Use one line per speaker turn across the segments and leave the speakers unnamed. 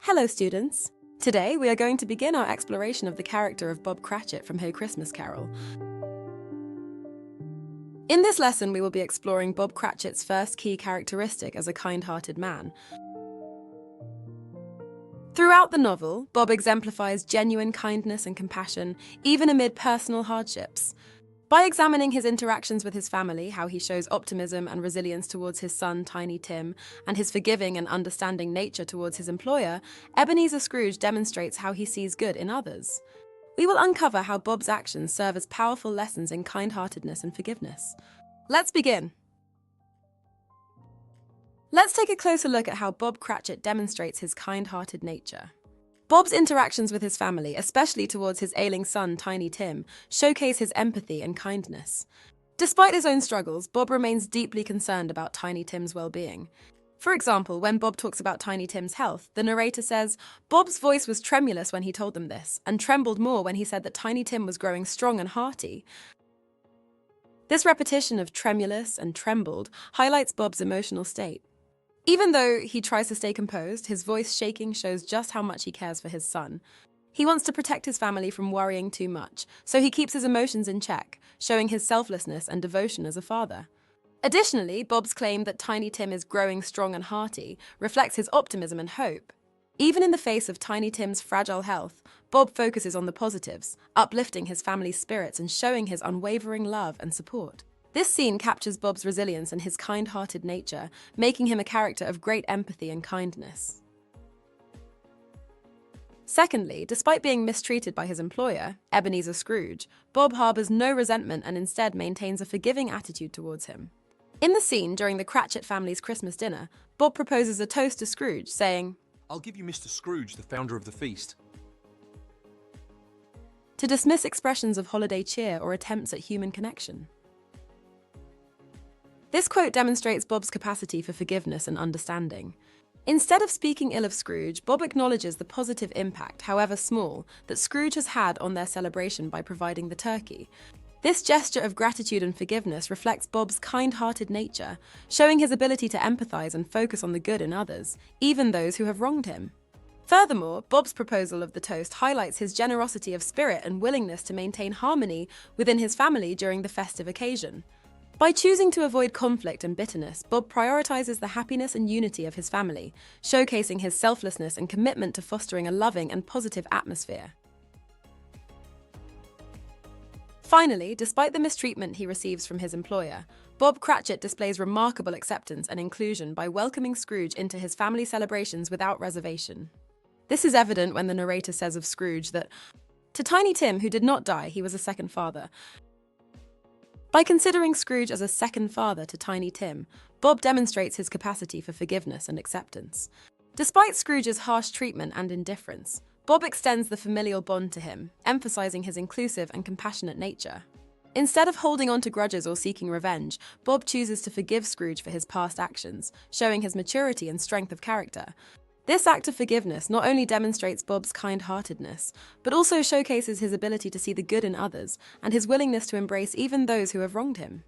Hello, students! Today we are going to begin our exploration of the character of Bob Cratchit from Hey Christmas Carol. In this lesson, we will be exploring Bob Cratchit's first key characteristic as a kind-hearted man. Throughout the novel, Bob exemplifies genuine kindness and compassion, even amid personal hardships. By examining his interactions with his family, how he shows optimism and resilience towards his son, Tiny Tim, and his forgiving and understanding nature towards his employer, Ebenezer Scrooge demonstrates how he sees good in others. We will uncover how Bob's actions serve as powerful lessons in kind-heartedness and forgiveness. Let's begin. Let's take a closer look at how Bob Cratchit demonstrates his kind-hearted nature. Bob's interactions with his family, especially towards his ailing son, Tiny Tim, showcase his empathy and kindness. Despite his own struggles, Bob remains deeply concerned about Tiny Tim's well-being. For example, when Bob talks about Tiny Tim's health, the narrator says, "Bob's voice was tremulous when he told them this, and trembled more when he said that Tiny Tim was growing strong and hearty." This repetition of tremulous and trembled highlights Bob's emotional state. Even though he tries to stay composed, his voice shaking shows just how much he cares for his son. He wants to protect his family from worrying too much, so he keeps his emotions in check, showing his selflessness and devotion as a father. Additionally, Bob's claim that Tiny Tim is growing strong and hearty reflects his optimism and hope. Even in the face of Tiny Tim's fragile health, Bob focuses on the positives, uplifting his family's spirits and showing his unwavering love and support. This scene captures Bob's resilience and his kind-hearted nature, making him a character of great empathy and kindness. Secondly, despite being mistreated by his employer, Ebenezer Scrooge, Bob harbors no resentment and instead maintains a forgiving attitude towards him. In the scene during the Cratchit family's Christmas dinner, Bob proposes a toast to Scrooge, saying,
"I'll give you Mr. Scrooge, the founder of the feast."
to dismiss expressions of holiday cheer or attempts at human connection. This quote demonstrates Bob's capacity for forgiveness and understanding. Instead of speaking ill of Scrooge, Bob acknowledges the positive impact, however small, that Scrooge has had on their celebration by providing the turkey. This gesture of gratitude and forgiveness reflects Bob's kind-hearted nature, showing his ability to empathize and focus on the good in others, even those who have wronged him. Furthermore, Bob's proposal of the toast highlights his generosity of spirit and willingness to maintain harmony within his family during the festive occasion. By choosing to avoid conflict and bitterness, Bob prioritizes the happiness and unity of his family, showcasing his selflessness and commitment to fostering a loving and positive atmosphere. Finally, despite the mistreatment he receives from his employer, Bob Cratchit displays remarkable acceptance and inclusion by welcoming Scrooge into his family celebrations without reservation. This is evident when the narrator says of Scrooge that, "To Tiny Tim, who did not die, he was a second father." By considering Scrooge as a second father to Tiny Tim, Bob demonstrates his capacity for forgiveness and acceptance. Despite Scrooge's harsh treatment and indifference, Bob extends the familial bond to him, emphasizing his inclusive and compassionate nature. Instead of holding on to grudges or seeking revenge, Bob chooses to forgive Scrooge for his past actions, showing his maturity and strength of character. This act of forgiveness not only demonstrates Bob's kind-heartedness, but also showcases his ability to see the good in others and his willingness to embrace even those who have wronged him.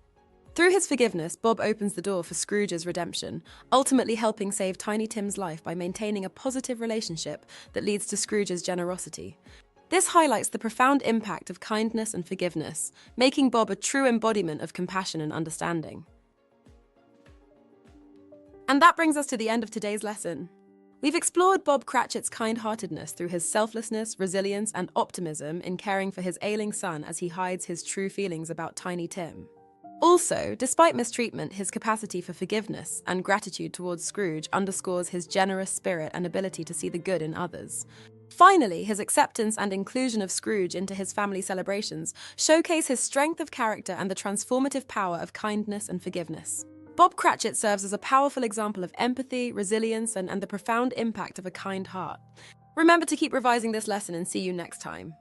Through his forgiveness, Bob opens the door for Scrooge's redemption, ultimately helping save Tiny Tim's life by maintaining a positive relationship that leads to Scrooge's generosity. This highlights the profound impact of kindness and forgiveness, making Bob a true embodiment of compassion and understanding. And that brings us to the end of today's lesson. We've explored Bob Cratchit's kind-heartedness through his selflessness, resilience, and optimism in caring for his ailing son as he hides his true feelings about Tiny Tim. Also, despite mistreatment, his capacity for forgiveness and gratitude towards Scrooge underscores his generous spirit and ability to see the good in others. Finally, his acceptance and inclusion of Scrooge into his family celebrations showcase his strength of character and the transformative power of kindness and forgiveness. Bob Cratchit serves as a powerful example of empathy, resilience, and the profound impact of a kind heart. Remember to keep revising this lesson and see you next time.